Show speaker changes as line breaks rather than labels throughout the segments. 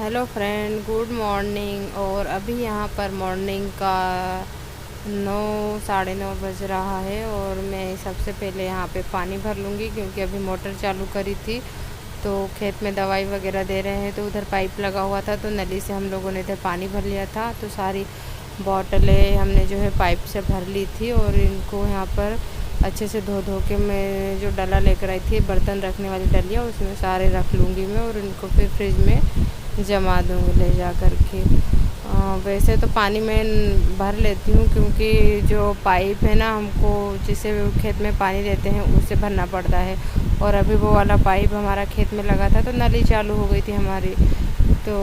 Hello friend, good morning. और अभी यहाँ पर मॉर्निंग का 9 साढ़े 9 बज रहा है और मैं सबसे पहले यहाँ पे पानी भर लूँगी क्योंकि अभी मोटर चालू करी थी तो खेत में दवाई वगैरह दे रहे हैं। तो उधर पाइप लगा हुआ था तो नली से हम लोगों ने इधर पानी भर लिया था। तो सारी बॉटलें हमने जो है पाइप से भर ली थी और इनको यहाँ पर अच्छे से धो धो के मैं जो डला लेकर आई थी, बर्तन रखने वाली डलिया, उसमें सारे रख लूँगी मैं और इनको फिर फ्रिज में जमा दूँगी ले जा कर के। वैसे तो पानी मैं भर लेती हूँ क्योंकि जो पाइप है ना, हमको जिसे खेत में पानी देते हैं उससे भरना पड़ता है। और अभी वो वाला पाइप हमारा खेत में लगा था तो नली चालू हो गई थी हमारी, तो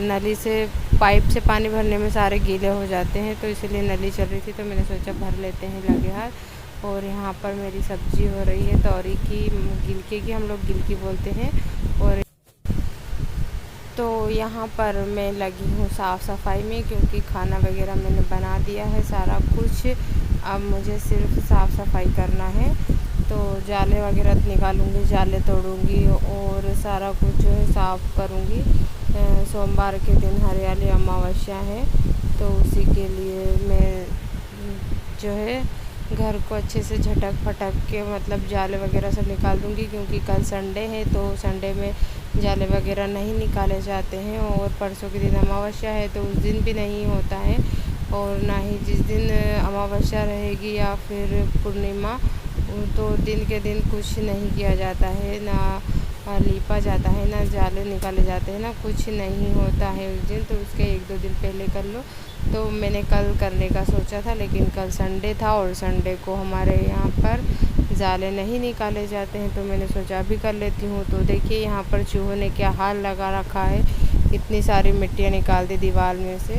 नली से पाइप से पानी भरने में सारे गीले हो जाते हैं, तो इसीलिए नली चल रही थी तो मैंने सोचा भर लेते हैं लगे हाथ। और यहाँ पर मेरी सब्ज़ी हो रही है तौरी की, गिलके की, हम लोग गिलकी बोलते हैं। और तो यहाँ पर मैं लगी हूँ साफ़ सफाई में क्योंकि खाना वगैरह मैंने बना दिया है सारा कुछ। अब मुझे सिर्फ साफ़ सफाई करना है। तो जाले वगैरह निकालूंगी, जाले तोड़ूंगी और सारा कुछ जो है साफ़ करूँगी। सोमवार के दिन हरियाली अमावस्या है तो उसी के लिए मैं जो है घर को अच्छे से झटक फटक के मतलब जाले वगैरह सब निकाल दूँगी क्योंकि कल संडे है तो संडे में जाले वगैरह नहीं निकाले जाते हैं। और परसों के दिन अमावस्या है तो उस दिन भी नहीं होता है। और ना ही जिस दिन अमावस्या रहेगी या फिर पूर्णिमा, तो दिन के दिन कुछ नहीं किया जाता है, ना लीपा जाता है, ना जाले निकाले जाते हैं, ना कुछ नहीं होता है उस दिन। तो उसके 1-2 दिन पहले कर लो। तो मैंने कल करने का सोचा था लेकिन कल संडे था और संडे को हमारे यहाँ पर जाले नहीं निकाले जाते हैं तो मैंने सोचा अभी कर लेती हूँ। तो देखिए यहाँ पर चूहों ने क्या हाल लगा रखा है, इतनी सारी मिट्टियाँ निकाल दी दीवार में से।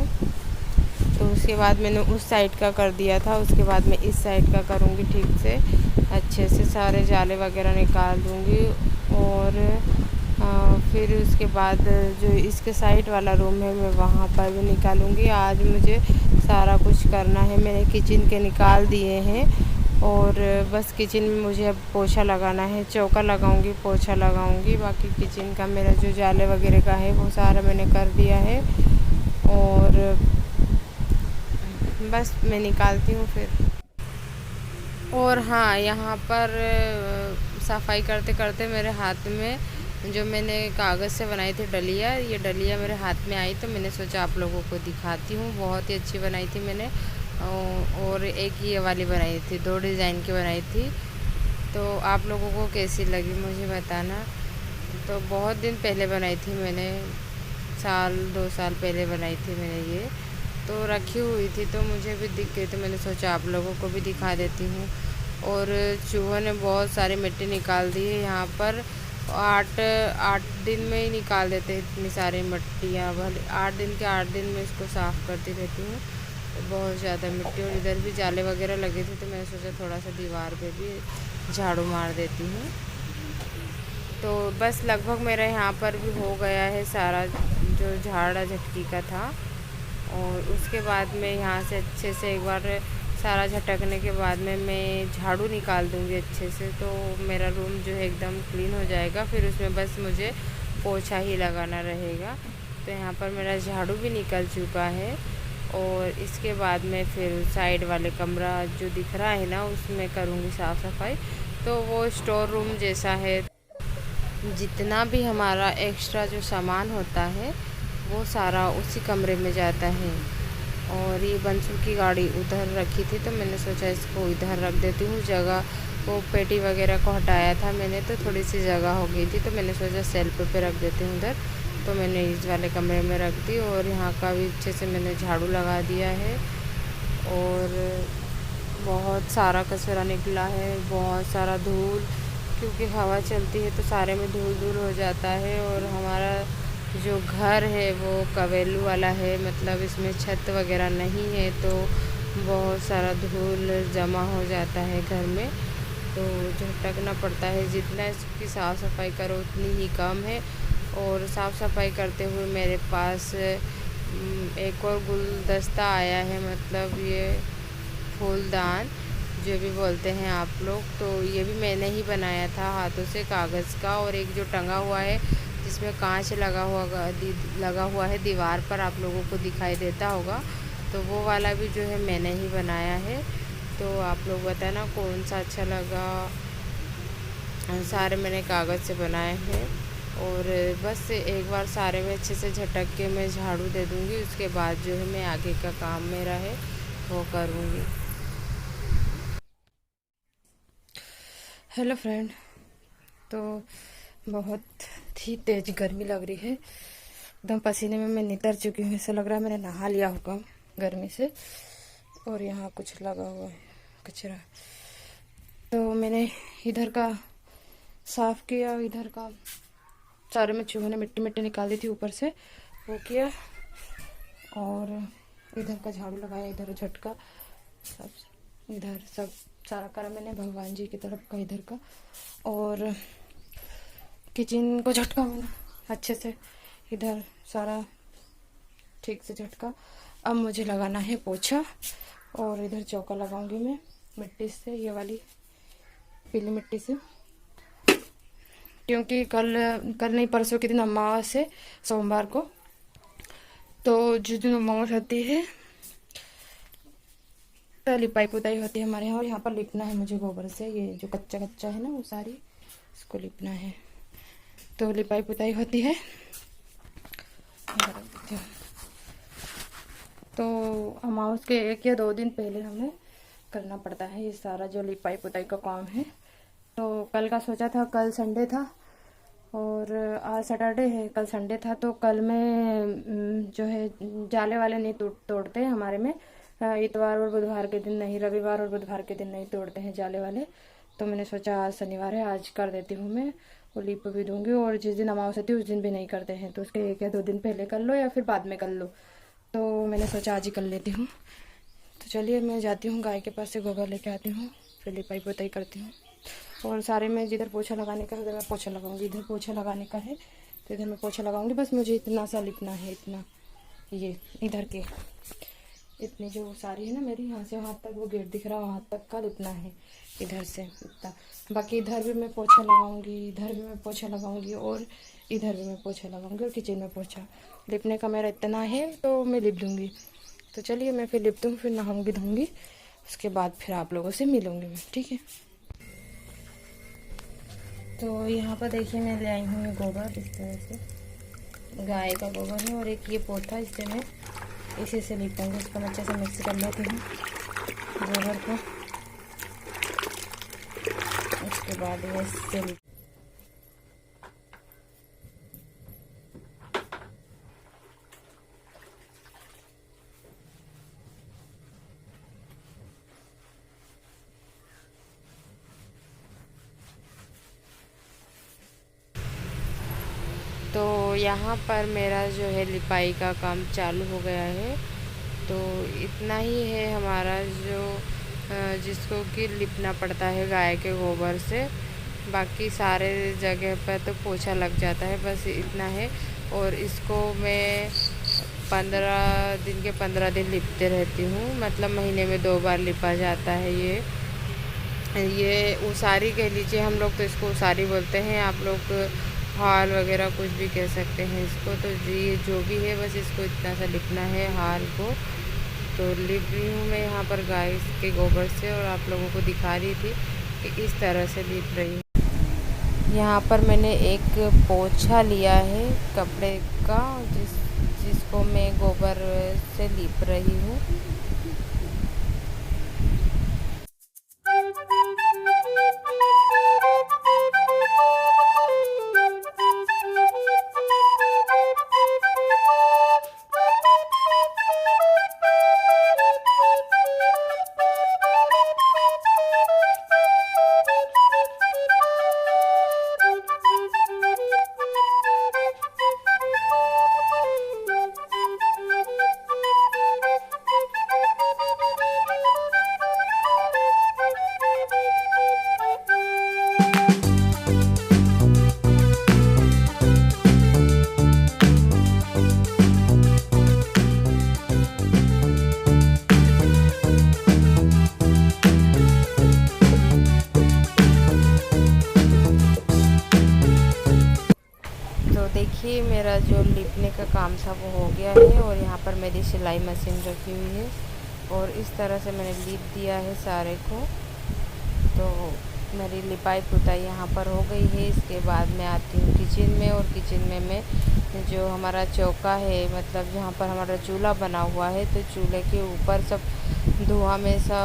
तो उसके बाद मैंने उस साइड का कर दिया था, उसके बाद मैं इस साइड का करूँगी ठीक से, अच्छे से सारे जाले वगैरह निकाल दूँगी। और फिर उसके बाद जो इसके साइड वाला रूम है मैं वहाँ पर भी निकालूँगी। आज मुझे सारा कुछ करना है। मैंने किचन के निकाल दिए हैं और बस किचन में मुझे अब पोछा लगाना है, चौका लगाऊंगी, पोछा लगाऊंगी। बाकी किचन का मेरा जो जाले वगैरह का है वो सारा मैंने कर दिया है और बस मैं निकालती हूँ फिर। और हाँ, यहाँ पर सफाई करते करते मेरे हाथ में जो मैंने कागज़ से बनाई थी डलिया, ये डलिया मेरे हाथ में आई तो मैंने सोचा आप लोगों को दिखाती हूँ। बहुत ही अच्छी बनाई थी मैंने। और एक ये वाली बनाई थी, 2 डिज़ाइन की बनाई थी। तो आप लोगों को कैसी लगी मुझे बताना। तो बहुत दिन पहले बनाई थी मैंने, 1-2 साल पहले बनाई थी मैंने ये। तो रखी हुई थी तो मुझे भी दिख गई तो मैंने सोचा आप लोगों को भी दिखा देती हूँ। और चूहों ने बहुत सारी मिट्टी निकाल दी है यहाँ पर। 8 दिन में ही निकाल देते हैं इतनी सारी मिट्टियाँ। भले 8 दिन के 8 दिन में इसको साफ़ करती रहती हूँ। तो बहुत ज़्यादा मिट्टी, और इधर भी जाले वगैरह लगे थे तो मैंने सोचा थोड़ा सा दीवार पे भी झाड़ू मार देती हूँ। तो बस लगभग मेरा यहाँ पर भी हो गया है सारा जो झाड़ा झटकी का था। और उसके बाद में यहाँ से अच्छे से एक बार सारा झटकने के बाद में मैं झाड़ू निकाल दूँगी अच्छे से, तो मेरा रूम जो है एकदम क्लीन हो जाएगा। फिर उसमें बस मुझे पोछा ही लगाना रहेगा। तो यहाँ पर मेरा झाड़ू भी निकल चुका है। और इसके बाद में फिर साइड वाले कमरा जो दिख रहा है ना, उसमें करूँगी साफ़ सफाई। तो वो स्टोर रूम जैसा है, जितना भी हमारा एक्स्ट्रा जो सामान होता है वो सारा उसी कमरे में जाता है। और ये बंसू की गाड़ी उधर रखी थी तो मैंने सोचा इसको इधर रख देती हूँ जगह। वो पेटी वगैरह को हटाया था मैंने तो थोड़ी सी जगह हो गई थी तो मैंने सोचा सेल्फ पे रख देती हूँ उधर। तो मैंने इस वाले कमरे में रख दी और यहाँ का भी अच्छे से मैंने झाड़ू लगा दिया है। और बहुत सारा कचरा निकला है, बहुत सारा धूल, क्योंकि हवा चलती है तो सारे में धूल धूल हो जाता है। और हमारा जो घर है वो कवेलू वाला है, मतलब इसमें छत वगैरह नहीं है तो बहुत सारा धूल जमा हो जाता है घर में। तो झटकना पड़ता है, जितना इसकी साफ़ सफाई करो उतनी ही कम है। और साफ़ सफाई करते हुए मेरे पास एक और गुलदस्ता आया है, मतलब ये फूलदान जो भी बोलते हैं आप लोग। तो ये भी मैंने ही बनाया था हाथों से, कागज़ का। और एक जो टंगा हुआ है जिसमें कांच लगा हुआ है दीवार पर, आप लोगों को दिखाई देता होगा। तो वो वाला भी जो है मैंने ही बनाया है। तो आप लोग बताना कौन सा अच्छा लगा। सारे मैंने कागज़ से बनाए हैं। और बस एक बार सारे में अच्छे से झटक के मैं झाड़ू दे दूँगी। उसके बाद जो है मैं आगे का काम मेरा है वो करूँगी। हेलो फ्रेंड, तो बहुत ही तेज़ गर्मी लग रही है। एकदम पसीने में मैं नितर चुकी हूँ। ऐसा लग रहा है मैंने नहा लिया होगा गर्मी से। और यहाँ कुछ लगा हुआ है कचरा, तो मैंने इधर का साफ़ किया। इधर का सारे में चूहों ने मिट्टी मिट्टी निकाल दी थी ऊपर से, वो किया। और इधर का झाड़ू लगाया, इधर झटका, सब इधर सब सारा करा मैंने भगवान जी की तरफ का इधर का। और किचन को झटका मैंने अच्छे से, इधर सारा ठीक से झटका। अब मुझे लगाना है पोछा। और इधर चौका लगाऊंगी मैं मिट्टी से, ये वाली पीली मिट्टी से, क्योंकि कल नहीं परसों के दिन अमावस है, सोमवार को। तो जिस दिन अमावस होती है तो लिपाई पुताई होती है हमारे यहाँ। और यहाँ पर लिपना है मुझे गोबर से, ये जो कच्चा कच्चा है ना वो सारी इसको लिपना है। तो लिपाई पुताई होती है। तो अमावस के 1 या 2 दिन पहले हमें करना पड़ता है ये सारा जो लिपाई पुताई का काम है। तो कल का सोचा था, कल संडे था और आज सैटरडे है, कल संडे था। तो कल में जो है जाले वाले नहीं तोड़ते हैं हमारे में। इतवार और बुधवार के दिन नहीं, रविवार और बुधवार के दिन नहीं तोड़ते हैं जाले वाले। तो मैंने सोचा आज शनिवार है, आज कर देती हूँ मैं, वो लीप भी दूंगी। और जिस दिन अमावस्या थी उस दिन भी नहीं करते हैं, तो उसके 1 या 2 दिन पहले कर लो या फिर बाद में कर लो। तो मैंने सोचा आज ही कर लेती हूँ। तो चलिए मैं जाती हूँ गाय के पास से गोबर लेके आती हूँ, फिर लिपाई पोताई करती हूँ। और सारे में जिधर पोछा लगाने का है उधर मैं पोछा लगाऊंगी। इधर पोछा लगाने का है तो इधर मैं पोछा लगाऊंगी। बस मुझे इतना सा लिपना है, इतना, ये इधर के इतनी जो सारी है ना मेरी, यहाँ से वहाँ तक वो गेट दिख रहा है वहाँ तक का लिपना है, इधर से इतना। बाकी इधर भी मैं पोछा लगाऊंगी, इधर भी मैं पोछा लगाऊंगी और इधर भी मैं पोछा लगाऊंगी। और किचन में पोछा लिपने का मेरा इतना है तो मैं लिप दूँगी। तो चलिए मैं फिर लिपती हूँ, फिर नहाऊंगी धोऊंगी, उसके बाद फिर आप लोगों से मिलूँगी मैं, ठीक है। तो यहाँ पर देखिए मैं ले आई हूँ ये गोबर, इस तरह से गाय का गोबर है। और एक ये पोथा, इससे मैं इसी से लिपूँगी। इसको मैं अच्छे से मिक्स कर लेती हूँ गोबर को, उसके बाद मैं इससे तो यहाँ पर मेरा जो है लिपाई का काम चालू हो गया है। तो इतना ही है हमारा जो जिसको कि लिपना पड़ता है गाय के गोबर से। बाकी सारे जगह पर तो पोछा लग जाता है, बस इतना है। और इसको मैं 15 दिन के 15 दिन लिपते रहती हूँ, मतलब महीने में 2 बार लिपा जाता है। ये उसारी कह लीजिए, हम लोग तो इसको उसारी बोलते हैं, आप लोग हाल वगैरह कुछ भी कह सकते हैं इसको। तो ये जो भी है बस इसको इतना सा लिपना है हाल को। तो लिप रही हूँ मैं यहाँ पर गाय के गोबर से, और आप लोगों को दिखा रही थी कि इस तरह से लिप रही हूँ। यहाँ पर मैंने एक पोछा लिया है कपड़े का, जिसको मैं गोबर से लिप रही हूँ। देखिए मेरा जो लिपने का काम था वो हो गया है और यहाँ पर मेरी सिलाई मशीन रखी हुई है और इस तरह से मैंने लिप दिया है सारे को। तो मेरी लिपाई पुताई यहाँ पर हो गई है। इसके बाद मैं आती हूँ किचन में और किचन में मैं जो हमारा चौका है, मतलब जहाँ पर हमारा चूल्हा बना हुआ है, तो चूल्हे के ऊपर सब धुआं में सा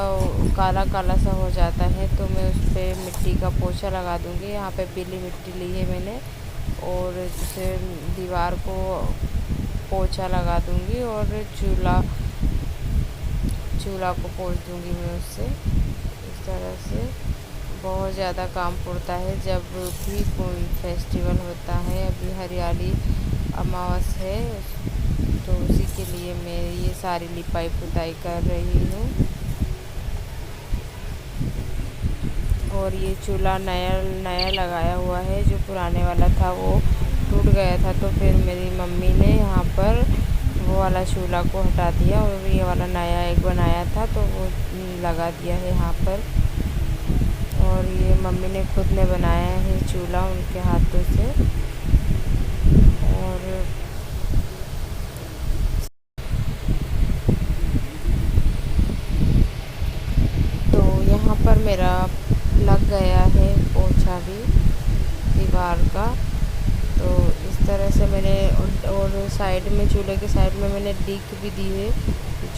काला काला सा हो जाता है, तो मैं उस पर मिट्टी का पोछा लगा दूँगी। यहाँ पे पीली मिट्टी ली है मैंने और जैसे दीवार को पोछा लगा दूँगी और चूल्हा चूल्हा को पोंछ दूँगी मैं उससे। इस तरह से बहुत ज़्यादा काम पड़ता है जब भी कोई फेस्टिवल होता है। अभी हरियाली अमावस है तो उसी के लिए मैं ये सारी लिपाई पुताई कर रही हूँ। और ये चूल्हा नया नया लगाया हुआ है, जो पुराने वाला था वो टूट गया था, तो फिर मेरी मम्मी ने यहाँ पर वो वाला चूल्हा को हटा दिया और ये वाला नया एक बनाया था तो वो लगा दिया है यहाँ पर। और ये मम्मी ने खुद ने बनाया है चूल्हा उनके हाथों से। और तो यहाँ पर मेरा लग गया है पोछा भी दीवार का। तो इस तरह से मैंने और साइड में चूल्हे के साइड में मैंने डिग भी दी है,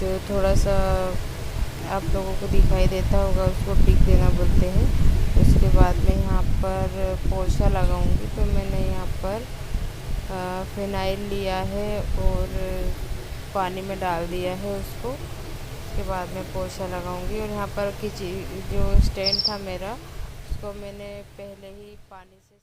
जो थोड़ा सा आप लोगों को दिखाई देता होगा, उसको डिग देना बोलते हैं। उसके बाद में यहाँ पर पोछा लगाऊंगी। तो मैंने यहाँ पर फिनाइल लिया है और पानी में डाल दिया है उसको। उसके बाद में पोछा लगाऊंगी। और यहाँ पर जो स्टैंड था मेरा, उसको मैंने पहले ही पानी से